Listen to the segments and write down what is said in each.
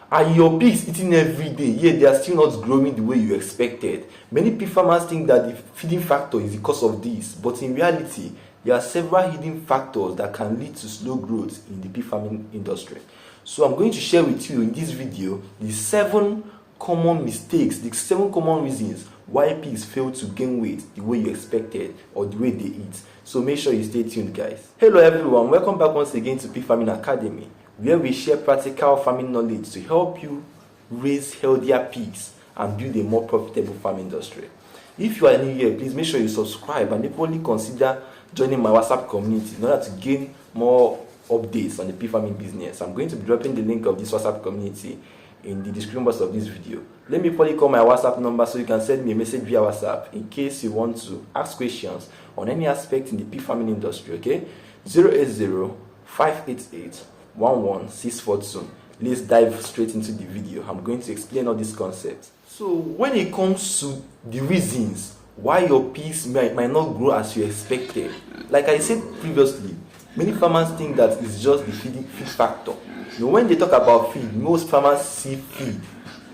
Are your pigs eating every day, yet they are still not growing the way you expected? Many pig farmers think that the feeding factor is the cause of this, but in reality, there are several hidden factors that can lead to slow growth in the pig farming industry. So I'm going to share with you in this video the 7 common mistakes, the 7 common reasons why pigs fail to gain weight the way you expected or the way they eat. So make sure you stay tuned, guys. Hello everyone, welcome back once again to Pig Farming Academy, where we share practical farming knowledge to help you raise healthier pigs and build a more profitable farm industry. If you are new here, please make sure you subscribe and equally consider joining my WhatsApp community in order to gain more updates on the pig farming business. I'm going to be dropping the link of this WhatsApp community in the description box of this video. Let me probably call my WhatsApp number so you can send me a message via WhatsApp in case you want to ask questions on any aspect in the pig farming industry, okay? 080-588-11642. Let's dive straight into the video. I'm going to explain all these concepts. So when it comes to the reasons why your pigs might not grow as you expected, like I said previously, many farmers think that it's just the feed factor. You know, when they talk about feed, most farmers see feed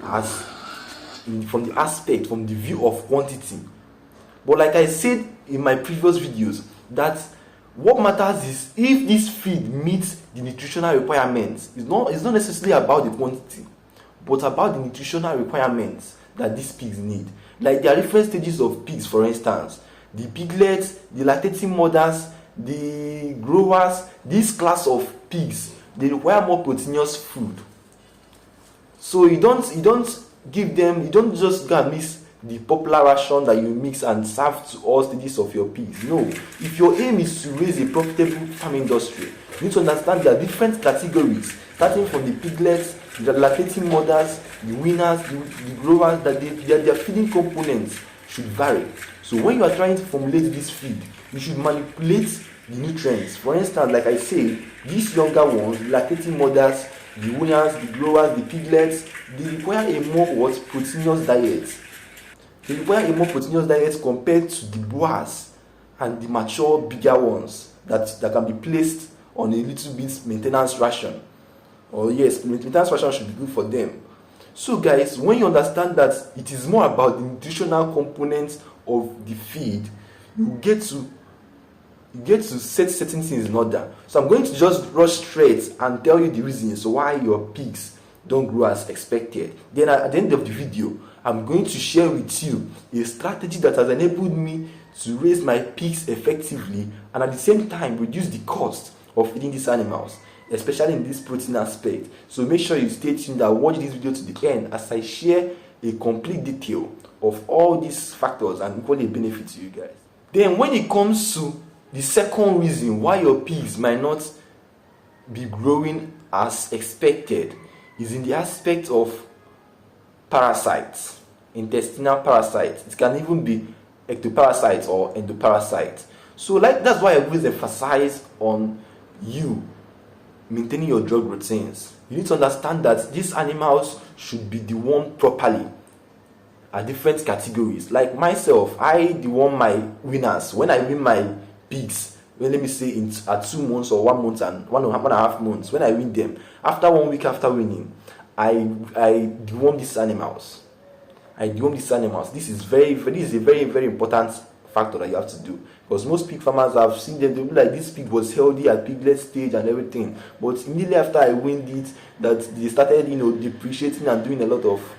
as from the view of quantity. But like I said in my previous videos, that what matters is if this feed meets the nutritional requirements. It's not necessarily about the quantity, but about the nutritional requirements that these pigs need. Like there are different stages of pigs, for instance, the piglets, the lactating mothers, the growers. This class of pigs, they require more proteinous food. So you don't just go and mix the popular ration that you mix and serve to all stages of your pigs. No, if your aim is to raise a profitable farm industry, you need to understand there are different categories, starting from the piglets, the lactating mothers, the weaners, the growers, that their feeding components should vary. So when you are trying to formulate this feed, you should manipulate the nutrients. For instance, like I say, these younger ones, the lactating mothers, the weaners, the growers, the piglets, they require a more proteinous diet. They require a more proteinous diet compared to the boars and the mature, bigger ones that can be placed on a little bit maintenance ration. Or yes, maintenance ration should be good for them. So guys, when you understand that it is more about the nutritional components of the feed, you get to set certain things in order. So I'm going to just rush straight and tell you the reasons why your pigs don't grow as expected. Then at the end of the video, I'm going to share with you a strategy that has enabled me to raise my pigs effectively and at the same time reduce the cost of feeding these animals, especially in this protein aspect. So make sure you stay tuned and watch this video to the end as I share a complete detail of all these factors and equally benefit to you guys. Then when it comes to the second reason why your pigs might not be growing as expected is in the aspect of parasites, intestinal parasites. It can even be ectoparasites or endoparasites. So that's why I always emphasize on you maintaining your drug routines. You need to understand that these animals should be dewormed properly at different categories. Like myself, I deworm my winners. When I win my pigs, let me say at 2 months or 1 month and 1.5 months, when I win them, after 1 week after winning, I deworm these animals. This is a very, very important factor that you have to do, because most pig farmers, I've seen them, they'll be like, this pig was healthy at piglet stage and everything, but immediately after I weaned it, that they started depreciating and doing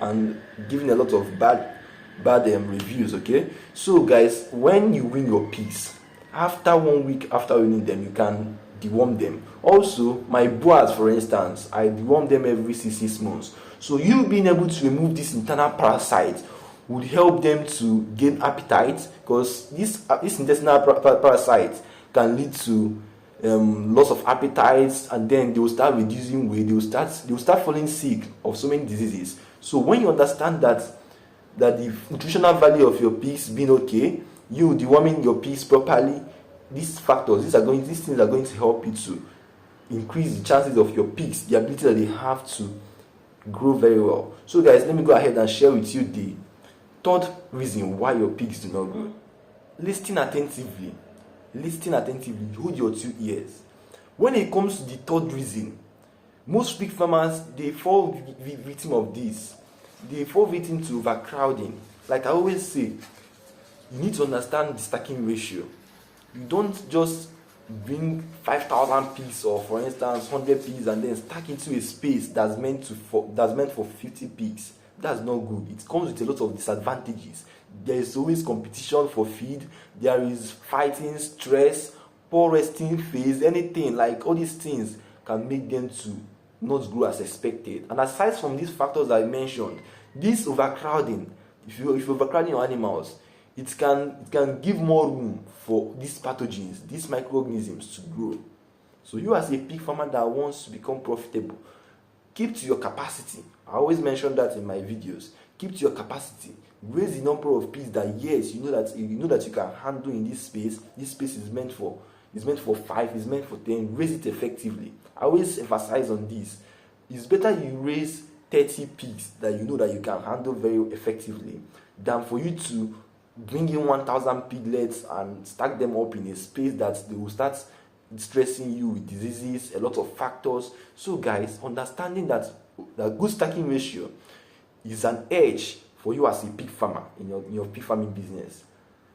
and giving a lot of bad reviews. Okay, so guys, when you win your pigs, after 1 week after winning them, you can deworm them. Also, my boars, for instance, I deworm them every 6 months. So you being able to remove this internal parasite would help them to gain appetite, because this intestinal parasite can lead to loss of appetite, and then they will start reducing weight. They will start falling sick of so many diseases. So when you understand that the nutritional value of your pigs being okay, you deworming your pigs properly, these things are going to help you to increase the chances of your pigs, the ability that they have to grow very well. So guys, let me go ahead and share with you the third reason why your pigs do not grow. Listen attentively, hold your 2 ears. When it comes to the third reason Most pig farmers, they fall victim of this. They fall victim to overcrowding. Like I always say, you need to understand the stacking ratio. You don't just bring 5,000 pigs, or for instance 100 pigs, and then stack into a space that's meant for 50 pigs. That's not good. It comes with a lot of disadvantages. There is always competition for feed. There is fighting, stress, poor resting phase, anything. Like all these things can make them to not grow as expected. And aside from these factors I mentioned, this overcrowding, if you're overcrowding your animals, it can give more room for these pathogens, these microorganisms to grow. So you as a pig farmer that wants to become profitable, keep to your capacity. I always mention that in my videos. Keep to your capacity. Raise the number of pigs that, yes, you know that you can handle in this space. This space is meant for 5, is meant for 10. Raise it effectively. I always emphasize on this. It's better you raise 30 pigs that you know that you can handle very effectively than for you to bring in 1,000 piglets and stack them up in a space that they will start stressing you with diseases, a lot of factors. So guys, understanding that the good stacking ratio is an edge for you as a pig farmer in your pig farming business.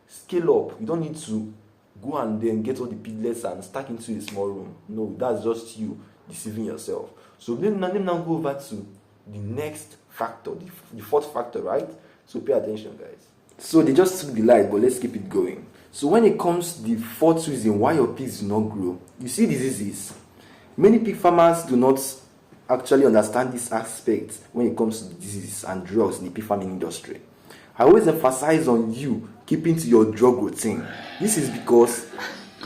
Scale up. You don't need to go and then get all the piglets and stack into a small room. No, that's just you deceiving yourself. So let me now go over to the next factor, the fourth factor, right? So pay attention, guys. So they just took the light, but let's keep it going. So when it comes to the fourth reason why your pigs do not grow, you see diseases. Many pig farmers do not actually understand this aspect when it comes to diseases and drugs in the pig farming industry. I always emphasize on you keeping to your drug routine. This is because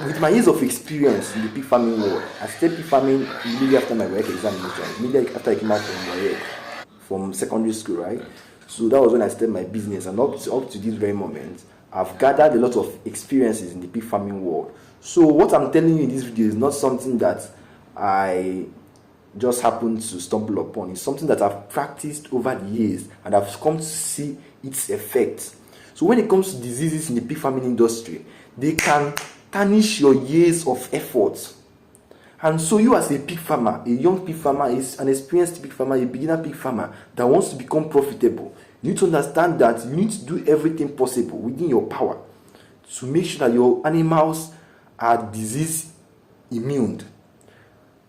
with my years of experience in the pig farming world, I started pig farming immediately after my work examination, immediately after I came out from secondary school, right? So that was when I started my business, and up to this very moment, I've gathered a lot of experiences in the pig farming world. So what I'm telling you in this video is not something that I just happened to stumble upon. It's something that I've practiced over the years, and I've come to see its effects. So when it comes to diseases in the pig farming industry, they can tarnish your years of effort. And so you as a pig farmer, a young pig farmer, an experienced pig farmer, a beginner pig farmer that wants to become profitable, you need to understand that you need to do everything possible within your power to make sure that your animals are disease immune.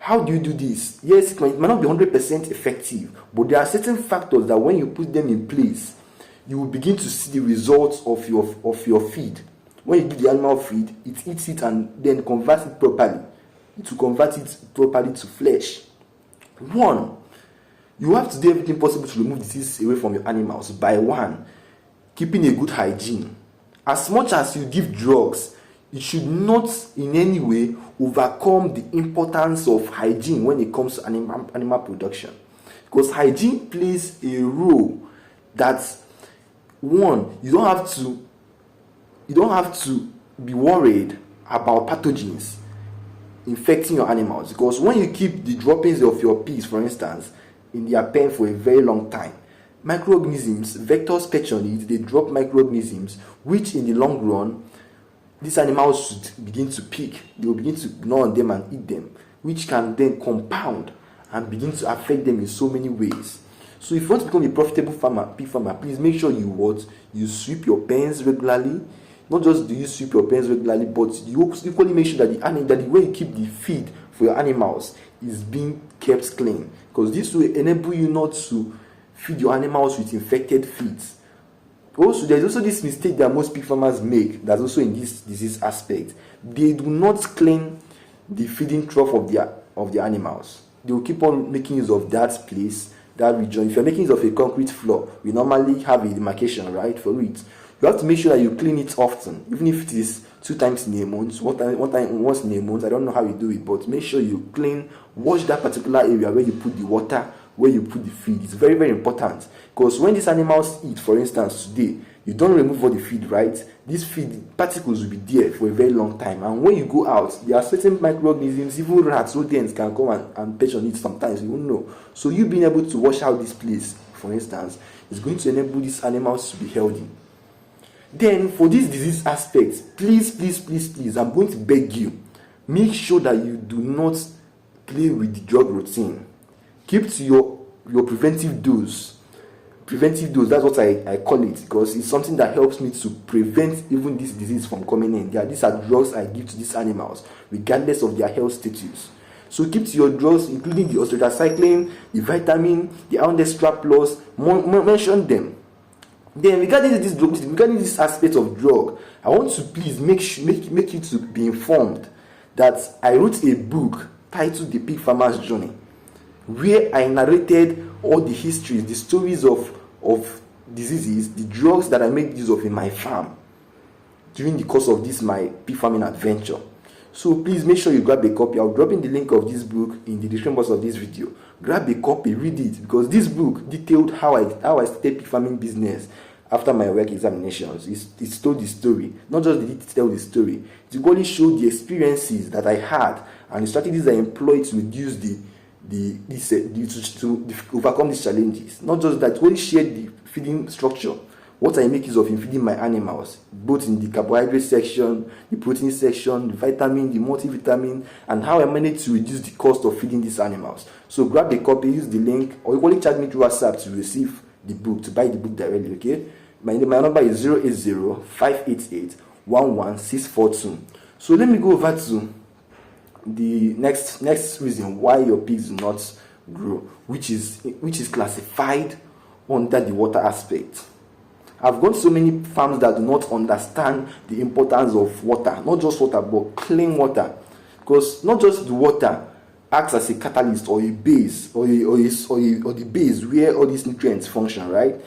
How do you do this? Yes, it might not be 100% effective, but there are certain factors that when you put them in place, you will begin to see the results of your feed. When you give the animal feed, it eats it and then converts it properly. To convert it properly to flesh. 1, you have to do everything possible to remove disease away from your animals by 1, keeping a good hygiene. As much as you give drugs, it should not in any way overcome the importance of hygiene when it comes to animal production, because hygiene plays a role that 1, you don't have to be worried about pathogens infecting your animals, because when you keep the droppings of your pigs, for instance, in their pen for a very long time, microorganisms, vectors perch on it, they drop microorganisms which in the long run these animals should begin to pick. They will begin to gnaw on them and eat them, which can then compound and begin to affect them in so many ways. So if you want to become a profitable pig farmer, please make sure you sweep your pens regularly. Not just do you sweep your pens regularly, but you equally make sure that the way you keep the feed for your animals is being kept clean, because this will enable you not to feed your animals with infected feeds. Also, there's also this mistake that most pig farmers make that's also in this disease aspect. They do not clean the feeding trough of their animals. They will keep on making use of that place, that region. If you're making use of a concrete floor, we normally have a demarcation, right, for it. You have to make sure that you clean it often, even if it is 2 times in a month, once in a month. I don't know how you do it, but make sure you wash that particular area where you put the water, where you put the feed. It's very, very important, because when these animals eat, for instance, today, you don't remove all the feed, right? These feed particles will be there for a very long time, and when you go out, there are certain microorganisms, even rats, rodents can come and perch on it sometimes, you won't know. So you being able to wash out this place, for instance, is going to enable these animals to be healthy. Then for this disease aspect, please, I'm going to beg you, make sure that you do not play with the drug routine. Keep to your preventive dose. Preventive dose, that's what I call it, because it's something that helps me to prevent even this disease from coming in. These are drugs I give to these animals regardless of their health status. So keep to your drugs, including the osteocycline, the vitamin, the iron extra plus. Mention them. Then regarding this aspect of drug, I want to please make you to be informed that I wrote a book titled The Pig Farmer's Journey, where I narrated all the histories, the stories of diseases, the drugs that I made use of in my farm during the course of this my pig farming adventure. So please make sure you grab a copy. I'll drop in the link of this book in the description box of this video. Grab a copy, read it, because this book detailed how I started pig farming business after my work examinations. It told the story. Not just did it tell the story, it only showed the experiences that I had and the strategies I employed to reduce to overcome these challenges. Not just that, only shared the feeding structure, what I make use of in feeding my animals, both in the carbohydrate section, the protein section, the vitamin, the multivitamin, and how I managed to reduce the cost of feeding these animals. So grab a copy, use the link, or you only chat me through WhatsApp to receive the book, to buy the book directly, okay? My number is 080-588-11642. So let me go over to the next reason why your pigs do not grow, which is classified under the water aspect. I've gone to so many farms that do not understand the importance of water, not just water, but clean water, because not just the water acts as a catalyst or a base or the base where all these nutrients function, right?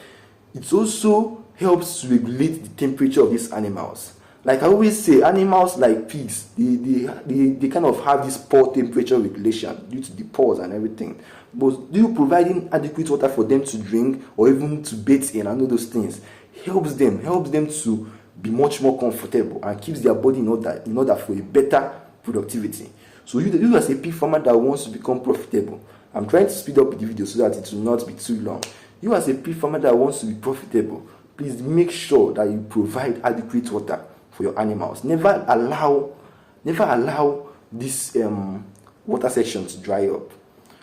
It also helps to regulate the temperature of these animals. Like I always say, animals like pigs, they kind of have this poor temperature regulation due to the pores and everything. But you providing adequate water for them to drink or even to bathe in and all those things helps them to be much more comfortable and keeps their body in order for a better productivity. So you as a pig farmer that wants to become profitable, I'm trying to speed up the video so that it will not be too long. You as a pig farmer that wants to be profitable, please make sure that you provide adequate water for your animals. Never allow this water section to dry up.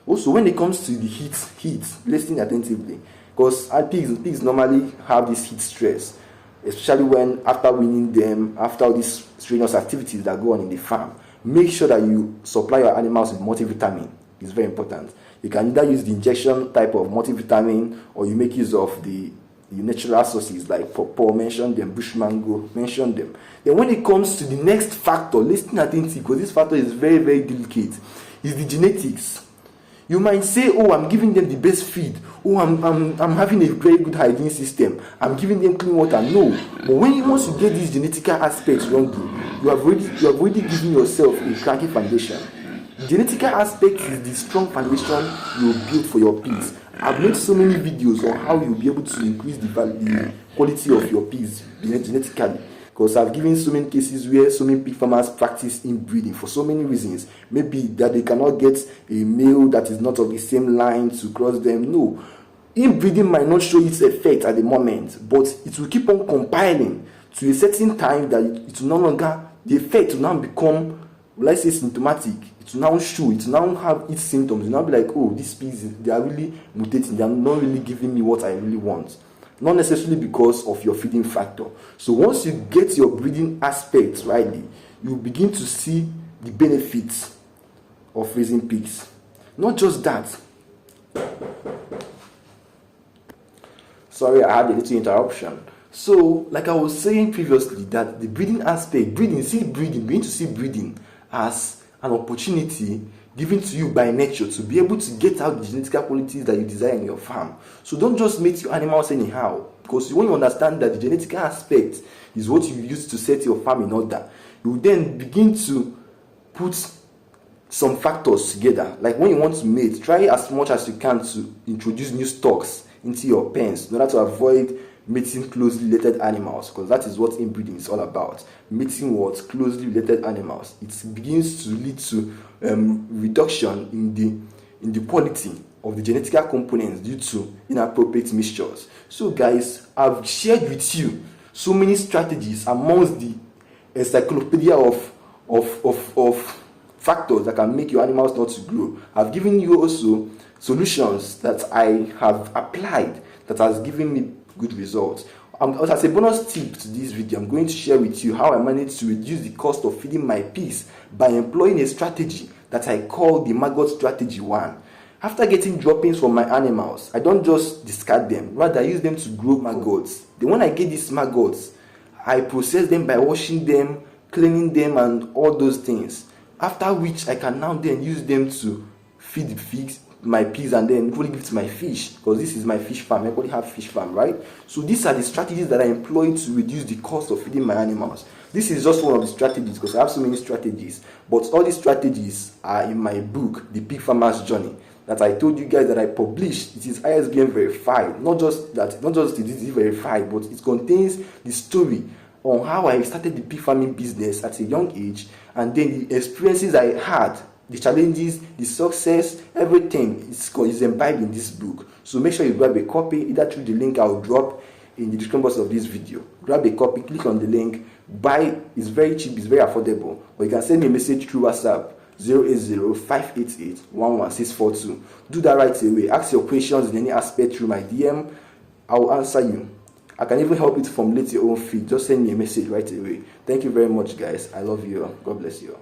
Also, when it comes to the heat, listen attentively, because pigs normally have this heat stress, especially when after weaning them, after all these strenuous activities that go on in the farm. Make sure that you supply your animals with multivitamin. It's very important. You can either use the injection type of multivitamin, or you make use of the natural sources like pawpaw, mention them, bush mango, mention them. Then when it comes to the next factor, listen attentively, because this factor is very, very delicate, is the genetics. You might say, oh, I'm giving them the best feed. Oh, I'm having a very good hygiene system. I'm giving them clean water. No. But when you want to get these genetical aspects wrongly, you have already given yourself a cracky foundation. The genetical aspect is the strong foundation you build for your pigs. I've made so many videos on how you'll be able to increase the quality of your pigs genetically. Because I've given so many cases where so many pig farmers practice inbreeding for so many reasons. Maybe that they cannot get a male that is not of the same line to cross them. No. Inbreeding might not show its effect at the moment, but it will keep on compiling to a certain time that it will no longer, the effect will now become, let's say, symptomatic. It will now show, it will now have its symptoms. It will now be like, oh, these pigs, they are really mutating. They are not really giving me what I really want. Not necessarily because of your feeding factor. So once you get your breeding aspects rightly, you begin to see the benefits of raising pigs. Not just that. Sorry, I had a little interruption. So, like I was saying previously, that the breeding aspect, begin to see breeding as an opportunity given to you by nature to be able to get out the genetical qualities that you desire in your farm. So don't just mate your animals anyhow, because when you understand that the genetical aspect is what you use to set your farm in order, you will then begin to put some factors together. Like when you want to mate, try as much as you can to introduce new stocks into your pens in order to avoid mating closely related animals, because that is what inbreeding is all about. Mating what? Closely related animals. It begins to lead to reduction in the quality of the genetical components due to inappropriate mixtures. So guys, I've shared with you so many strategies amongst the encyclopedia of factors that can make your animals not to grow. I've given you also solutions that I have applied that has given me good results. As a bonus tip to this video, I'm going to share with you how I managed to reduce the cost of feeding my peas by employing a strategy that I call the maggot strategy 1. After getting droppings from my animals, I don't just discard them, rather I use them to grow maggots. Then when I get these maggots, I process them by washing them, cleaning them and all those things. After which I can now then use them to feed the pigs, my peas, and then probably give it to my fish, because this is my fish farm. Everybody have fish farm, right? So these are the strategies that I employ to reduce the cost of feeding my animals. This is just one of the strategies, because I have so many strategies, but all these strategies are in my book, The Pig Farmer's Journey, that I told you guys that I published. It is ISBN verified, not just it is verified, but it contains the story on how I started the pig farming business at a young age, and then the experiences I had, the challenges, the success, everything is imbibed in this book. So make sure you grab a copy, either through the link I'll drop in the description box of this video. Grab a copy, click on the link, buy. It's very cheap, it's very affordable. Or you can send me a message through WhatsApp 080-588-11642. Do that right away. Ask your questions in any aspect through my DM. I will answer you. I can even help you to formulate your own feed. Just send me a message right away. Thank you very much, guys. I love you all. God bless you all.